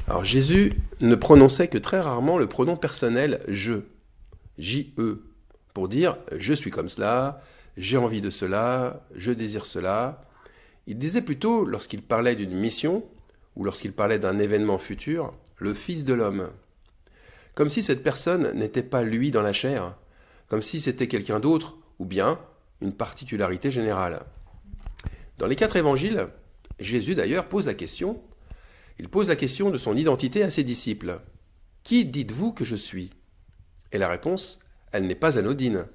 Alors Jésus ne prononçait que très rarement le pronom personnel « je », J-E, pour dire « je suis comme cela »,« j'ai envie de cela »,« je désire cela ». Il disait plutôt, lorsqu'il parlait d'une mission ou lorsqu'il parlait d'un événement futur, le Fils de l'homme. Comme si cette personne n'était pas lui dans la chair, comme si c'était quelqu'un d'autre ou bien une particularité générale. Dans les 4 évangiles, Jésus d'ailleurs pose la question. Il pose la question de son identité à ses disciples. « Qui dites-vous que je suis ?» Et la réponse, elle n'est pas anodine.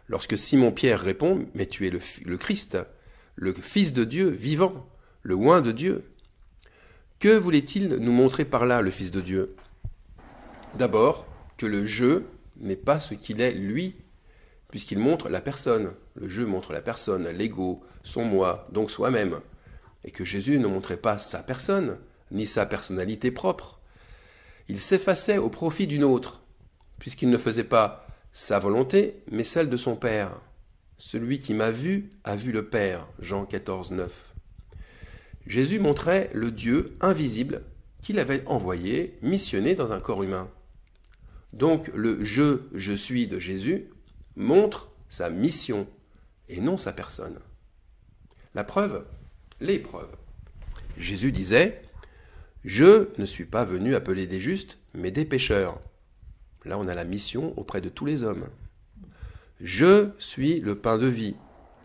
Lorsque Simon-Pierre répond « Mais tu es le Christ, le Fils de Dieu vivant, le oint de Dieu. » Que voulait-il nous montrer par là, le Fils de Dieu? D'abord, que le « je » n'est pas ce qu'il est lui, puisqu'il montre la personne. Le « je » montre la personne, l'ego, son moi, donc soi-même. Et que Jésus ne montrait pas sa personne, ni sa personnalité propre. Il s'effaçait au profit d'une autre, puisqu'il ne faisait pas sa volonté, mais celle de son Père. Celui qui m'a vu a vu le Père. Jean 14, 9. Jésus montrait le Dieu invisible qu'il avait envoyé, missionné dans un corps humain. Donc le « je suis » de Jésus montre sa mission et non sa personne. La preuve, les preuves. Jésus disait « Je ne suis pas venu appeler des justes, mais des pécheurs. » Là, on a la mission auprès de tous les hommes. « Je suis le pain de vie. »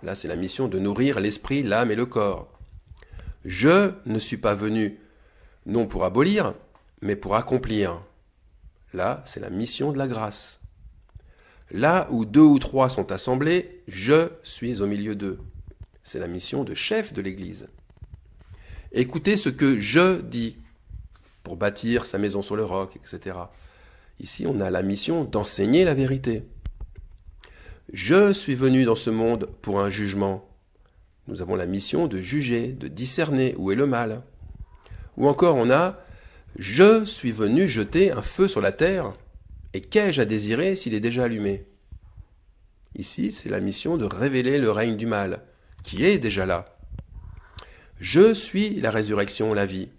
Là, c'est la mission de nourrir l'esprit, l'âme et le corps. « Je ne suis pas venu non pour abolir, mais pour accomplir. » Là, c'est la mission de la grâce. Là où 2 ou 3 sont assemblés, je suis au milieu d'eux. C'est la mission de chef de l'Église. Écoutez ce que je dis pour bâtir sa maison sur le roc, etc. Ici, on a la mission d'enseigner la vérité. Je suis venu dans ce monde pour un jugement. Nous avons la mission de juger, de discerner où est le mal. Ou encore, on a « Je suis venu jeter un feu sur la terre, et qu'ai-je à désirer s'il est déjà allumé ?» Ici, c'est la mission de révéler le règne du mal, qui est déjà là. Je suis la résurrection, la vie.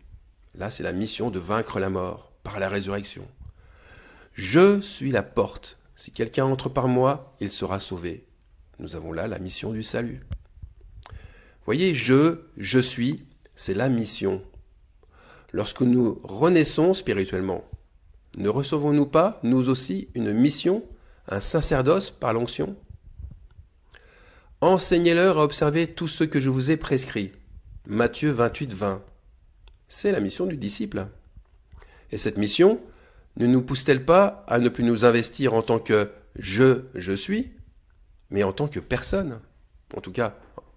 Là, c'est la mission de vaincre la mort par la résurrection. Je suis la porte. Si quelqu'un entre par moi, il sera sauvé. Nous avons là la mission du salut. Voyez, je suis, c'est la mission. Lorsque nous renaissons spirituellement, ne recevons-nous pas, nous aussi, une mission, un sacerdoce par l'onction? Enseignez-leur à observer tout ce que je vous ai prescrit. Matthieu 28, 20. C'est la mission du disciple. Et cette mission ne nous pousse-t-elle pas à ne plus nous investir en tant que je suis, mais en tant que personne? En tout cas,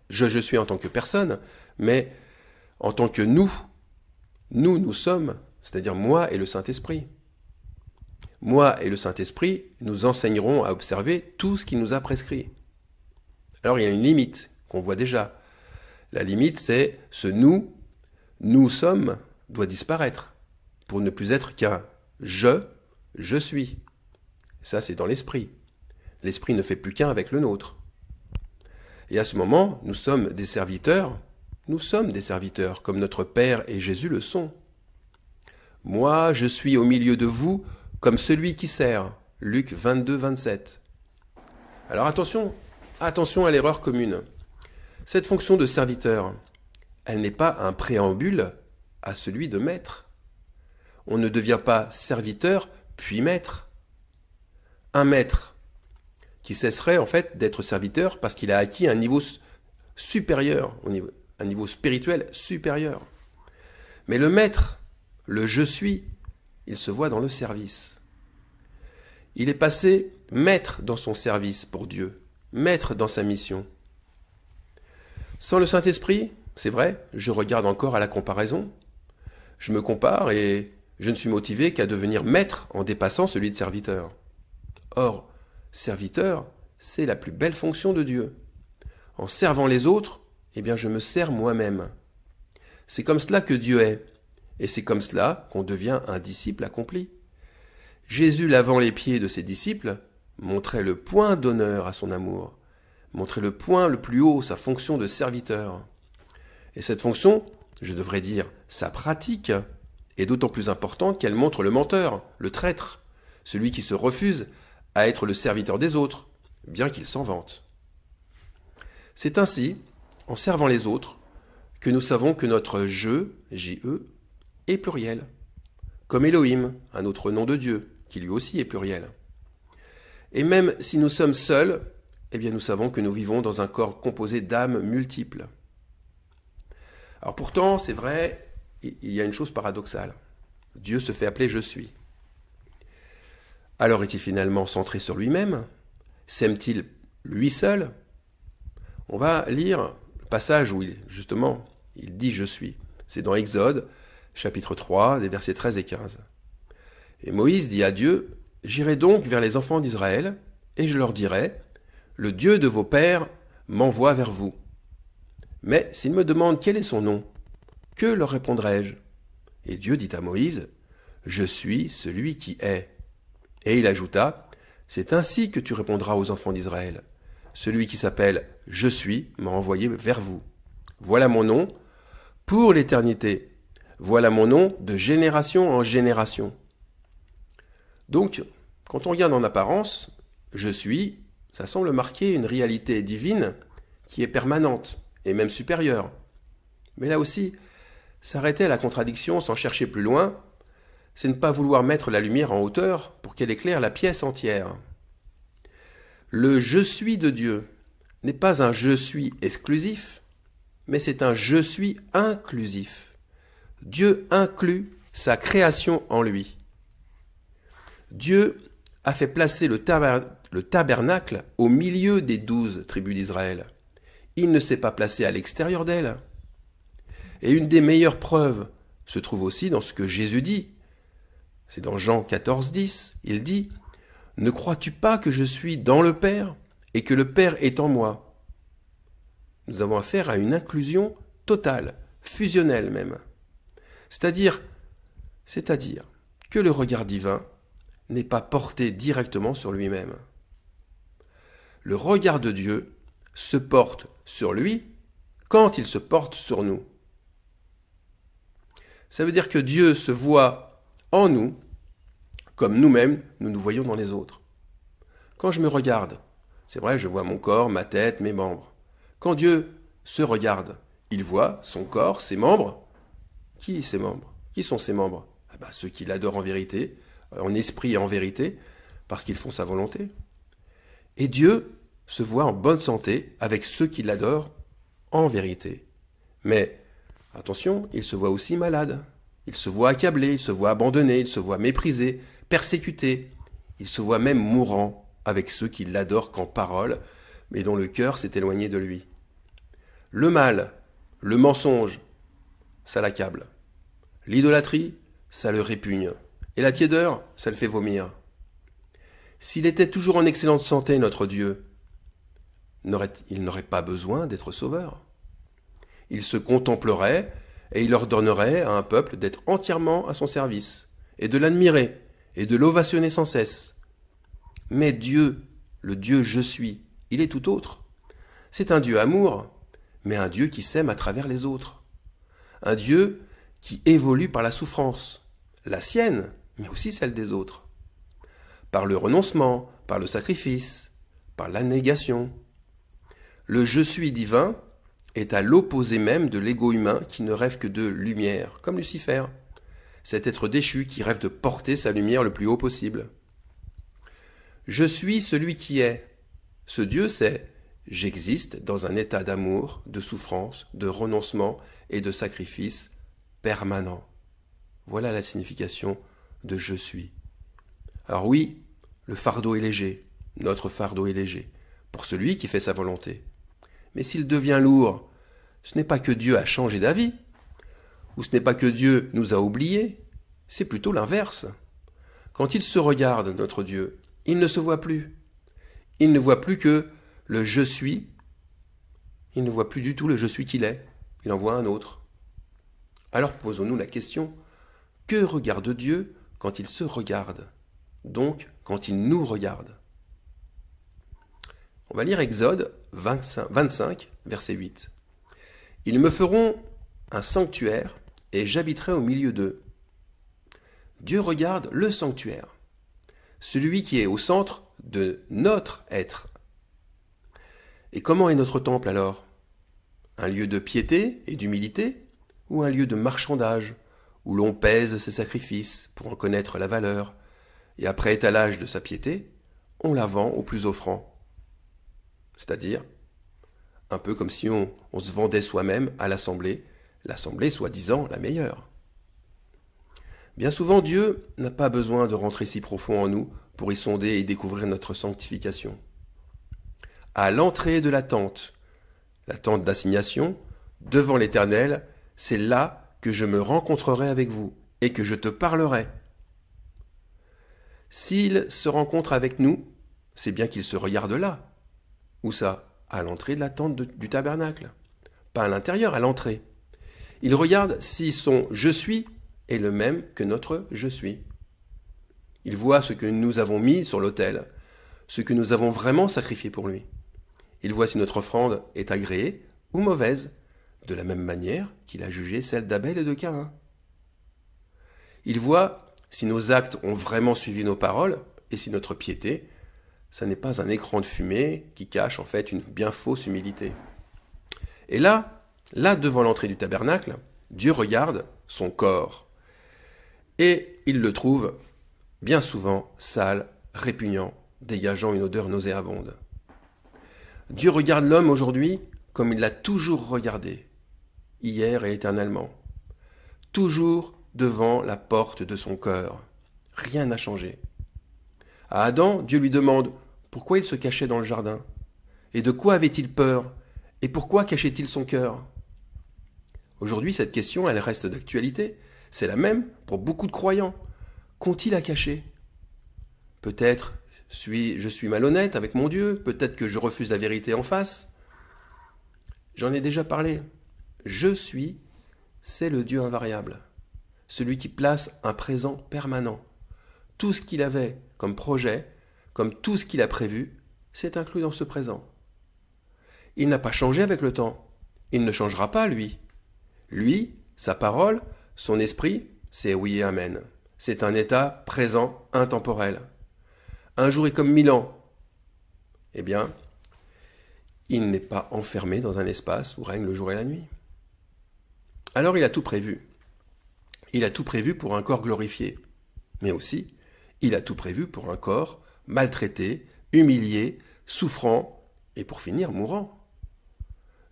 je suis en tant que personne, mais en tant que nous sommes, c'est-à-dire moi et le Saint-Esprit. Moi et le Saint-Esprit, nous enseignerons à observer tout ce qu'il nous a prescrit. Alors il y a une limite qu'on voit déjà. La limite, c'est ce nous sommes, doit disparaître pour ne plus être qu'un je suis. Ça, c'est dans l'esprit. L'esprit ne fait plus qu'un avec le nôtre. Et à ce moment, nous sommes des serviteurs, comme notre Père et Jésus le sont. Moi, je suis au milieu de vous comme celui qui sert. Luc 22, 27. Alors attention à l'erreur commune. Cette fonction de serviteur, elle n'est pas un préambule à celui de maître. On ne devient pas serviteur puis maître. Un maître qui cesserait en fait d'être serviteur parce qu'il a acquis un niveau supérieur, un niveau spirituel supérieur. Mais le maître, le je suis, il se voit dans le service. Il est passé maître dans son service pour Dieu, maître dans sa mission. Sans le Saint-Esprit, c'est vrai, je regarde encore à la comparaison. Je me compare et je ne suis motivé qu'à devenir maître en dépassant celui de serviteur. Or, serviteur, c'est la plus belle fonction de Dieu. En servant les autres, eh bien je me sers moi-même. C'est comme cela que Dieu est, et c'est comme cela qu'on devient un disciple accompli. Jésus, lavant les pieds de ses disciples, montrait le point d'honneur à son amour, montrait le point le plus haut, sa fonction de serviteur. Et cette fonction, je devrais dire sa pratique, est d'autant plus importante qu'elle montre le menteur, le traître, celui qui se refuse à être le serviteur des autres, bien qu'il s'en vante. C'est ainsi, en servant les autres, que nous savons que notre « je » J-E, est pluriel, comme Elohim, un autre nom de Dieu, qui lui aussi est pluriel. Et même si nous sommes seuls, eh bien nous savons que nous vivons dans un corps composé d'âmes multiples. Alors pourtant, c'est vrai, il y a une chose paradoxale. Dieu se fait appeler « Je suis ». Alors est-il finalement centré sur lui-même? S'aime-t-il lui seul? On va lire le passage où justement il dit « Je suis ». C'est dans Exode, chapitre 3, des versets 13 et 15. Et Moïse dit à Dieu, « J'irai donc vers les enfants d'Israël, et je leur dirai, « Le Dieu de vos pères m'envoie vers vous. » Mais s'ils me demandent quel est son nom, que leur répondrai-je? Et Dieu dit à Moïse, « Je suis celui qui est. » Et il ajouta, « C'est ainsi que tu répondras aux enfants d'Israël. Celui qui s'appelle « Je suis » m'a envoyé vers vous. Voilà mon nom pour l'éternité. Voilà mon nom de génération en génération. » Donc, quand on regarde en apparence, « Je suis », ça semble marquer une réalité divine qui est permanente et même supérieure. Mais là aussi, s'arrêter à la contradiction sans chercher plus loin, c'est ne pas vouloir mettre la lumière en hauteur pour qu'elle éclaire la pièce entière. Le « je suis » de Dieu n'est pas un « je suis » exclusif, mais c'est un « je suis » inclusif. Dieu inclut sa création en lui. Dieu a fait placer le tabernacle au milieu des 12 tribus d'Israël. Il ne s'est pas placé à l'extérieur d'elles. Et une des meilleures preuves se trouve aussi dans ce que Jésus dit. C'est dans Jean 14, 10. Il dit « Ne crois-tu pas que je suis dans le Père et que le Père est en moi ?» Nous avons affaire à une inclusion totale, fusionnelle même. C'est-à-dire que le regard divin n'est pas porté directement sur lui-même. Le regard de Dieu se porte sur lui quand il se porte sur nous. Ça veut dire que Dieu se voit en nous comme nous-mêmes nous nous voyons dans les autres. Quand je me regarde, c'est vrai, je vois mon corps, ma tête, mes membres. Quand Dieu se regarde, il voit son corps, ses membres. Qui ses membres? Qui sont ses membres? Ceux qui l'adorent en vérité, en esprit et en vérité, parce qu'ils font sa volonté. Et Dieu se voit en bonne santé avec ceux qui l'adorent en vérité. Mais, attention, il se voit aussi malade. Il se voit accablé, il se voit abandonné, il se voit méprisé, persécuté. Il se voit même mourant avec ceux qui l'adorent qu'en parole, mais dont le cœur s'est éloigné de lui. Le mal, le mensonge, ça l'accable. L'idolâtrie, ça le répugne. Et la tiédeur, ça le fait vomir. S'il était toujours en excellente santé, notre Dieu, il n'aurait pas besoin d'être sauveur. Il se contemplerait et il ordonnerait à un peuple d'être entièrement à son service, et de l'admirer, et de l'ovationner sans cesse. Mais Dieu, le Dieu « Je suis », il est tout autre. C'est un Dieu amour, mais un Dieu qui s'aime à travers les autres. Un Dieu qui évolue par la souffrance, la sienne, mais aussi celle des autres. Par le renoncement, par le sacrifice, par la négation. Le « Je suis » divin est à l'opposé même de l'ego humain qui ne rêve que de lumière, comme Lucifer, cet être déchu qui rêve de porter sa lumière le plus haut possible. Je suis celui qui est. Ce Dieu, c'est « J'existe dans un état d'amour, de souffrance, de renoncement et de sacrifice permanent. » Voilà la signification de « Je suis ». Alors oui, le fardeau est léger, notre fardeau est léger, pour celui qui fait sa volonté. Mais s'il devient lourd, ce n'est pas que Dieu a changé d'avis, ou ce n'est pas que Dieu nous a oubliés, c'est plutôt l'inverse. Quand il se regarde, notre Dieu, il ne se voit plus. Il ne voit plus que le « je suis », il ne voit plus du tout le « je suis qu'il est », il en voit un autre. Alors posons-nous la question, que regarde Dieu quand il se regarde? Donc, quand il nous regarde? On va lire Exode 25, verset 8. « Ils me feront un sanctuaire et j'habiterai au milieu d'eux. Dieu regarde le sanctuaire, celui qui est au centre de notre être. Et comment est notre temple alors? Un lieu de piété et d'humilité ou un lieu de marchandage où l'on pèse ses sacrifices pour en connaître la valeur et après étalage de sa piété, on la vend au plus offrant? C'est-à-dire un peu comme si on se vendait soi-même à l'assemblée soi-disant la meilleure. Bien souvent, Dieu n'a pas besoin de rentrer si profond en nous pour y sonder et découvrir notre sanctification. À l'entrée de la tente d'assignation, devant l'Éternel, c'est là que je me rencontrerai avec vous et que je te parlerai. S'il se rencontre avec nous, c'est bien qu'il se regarde là. Où ça? À l'entrée de la tente du tabernacle. Pas à l'intérieur, à l'entrée. Il regarde si son « je suis » est le même que notre « je suis ». Il voit ce que nous avons mis sur l'autel, ce que nous avons vraiment sacrifié pour lui. Il voit si notre offrande est agréée ou mauvaise, de la même manière qu'il a jugé celle d'Abel et de Caïn. Il voit si nos actes ont vraiment suivi nos paroles et si notre piété, ça n'est pas un écran de fumée qui cache en fait une bien fausse humilité. Et là devant l'entrée du tabernacle, Dieu regarde son corps. Et il le trouve bien souvent sale, répugnant, dégageant une odeur nauséabonde. Dieu regarde l'homme aujourd'hui comme il l'a toujours regardé, hier et éternellement, toujours devant la porte de son cœur. Rien n'a changé. À Adam, Dieu lui demande pourquoi il se cachait dans le jardin, et de quoi avait-il peur, et pourquoi cachait-il son cœur? Aujourd'hui, cette question, elle reste d'actualité. C'est la même pour beaucoup de croyants. Qu'ont-ils à cacher? Peut-être je suis malhonnête avec mon Dieu, peut-être que je refuse la vérité en face. J'en ai déjà parlé. Je suis, c'est le Dieu invariable, celui qui place un présent permanent. Tout ce qu'il avait comme projet, comme tout ce qu'il a prévu, c'est inclus dans ce présent. Il n'a pas changé avec le temps. Il ne changera pas, lui. Lui, sa parole, son esprit, c'est oui et amen. C'est un état présent, intemporel. Un jour est comme 1000 ans. Eh bien, il n'est pas enfermé dans un espace où règne le jour et la nuit. Alors il a tout prévu. Il a tout prévu pour un corps glorifié. Mais aussi, il a tout prévu pour un corps maltraité, humilié, souffrant et pour finir mourant.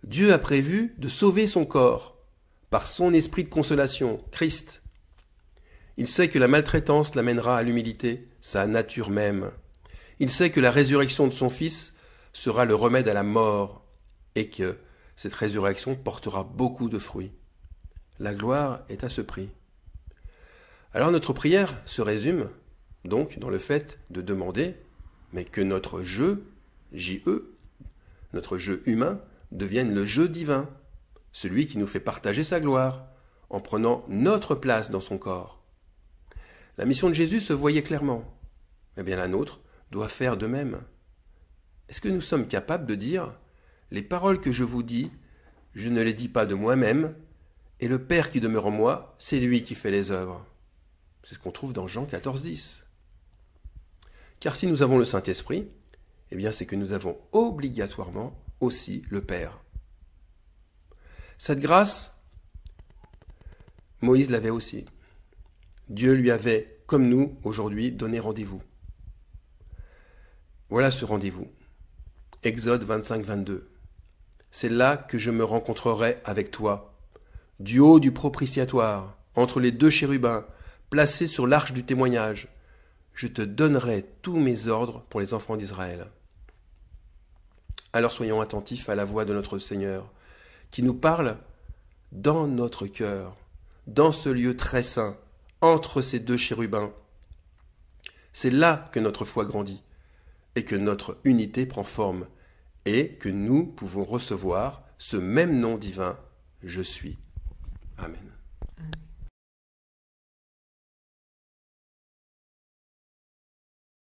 Dieu a prévu de sauver son corps par son esprit de consolation, Christ. Il sait que la maltraitance l'amènera à l'humilité, sa nature même. Il sait que la résurrection de son Fils sera le remède à la mort et que cette résurrection portera beaucoup de fruits. La gloire est à ce prix. Alors notre prière se résume donc dans le fait de demander, mais que notre jeu, J-E, notre jeu humain, devienne le jeu divin, celui qui nous fait partager sa gloire, en prenant notre place dans son corps. La mission de Jésus se voyait clairement. Eh bien la nôtre doit faire de même. Est-ce que nous sommes capables de dire « Les paroles que je vous dis, je ne les dis pas de moi-même, et le Père qui demeure en moi, c'est lui qui fait les œuvres ». C'est ce qu'on trouve dans Jean 14, 10. Car si nous avons le Saint-Esprit, eh bien c'est que nous avons obligatoirement aussi le Père. Cette grâce, Moïse l'avait aussi. Dieu lui avait, comme nous, aujourd'hui, donné rendez-vous. Voilà ce rendez-vous. Exode 25, 22. C'est là que je me rencontrerai avec toi, du haut du propitiatoire, entre les deux chérubins, placés sur l'arche du témoignage. Je te donnerai tous mes ordres pour les enfants d'Israël. Alors soyons attentifs à la voix de notre Seigneur, qui nous parle dans notre cœur, dans ce lieu très saint, entre ces deux chérubins. C'est là que notre foi grandit, et que notre unité prend forme, et que nous pouvons recevoir ce même nom divin, je suis. Amen.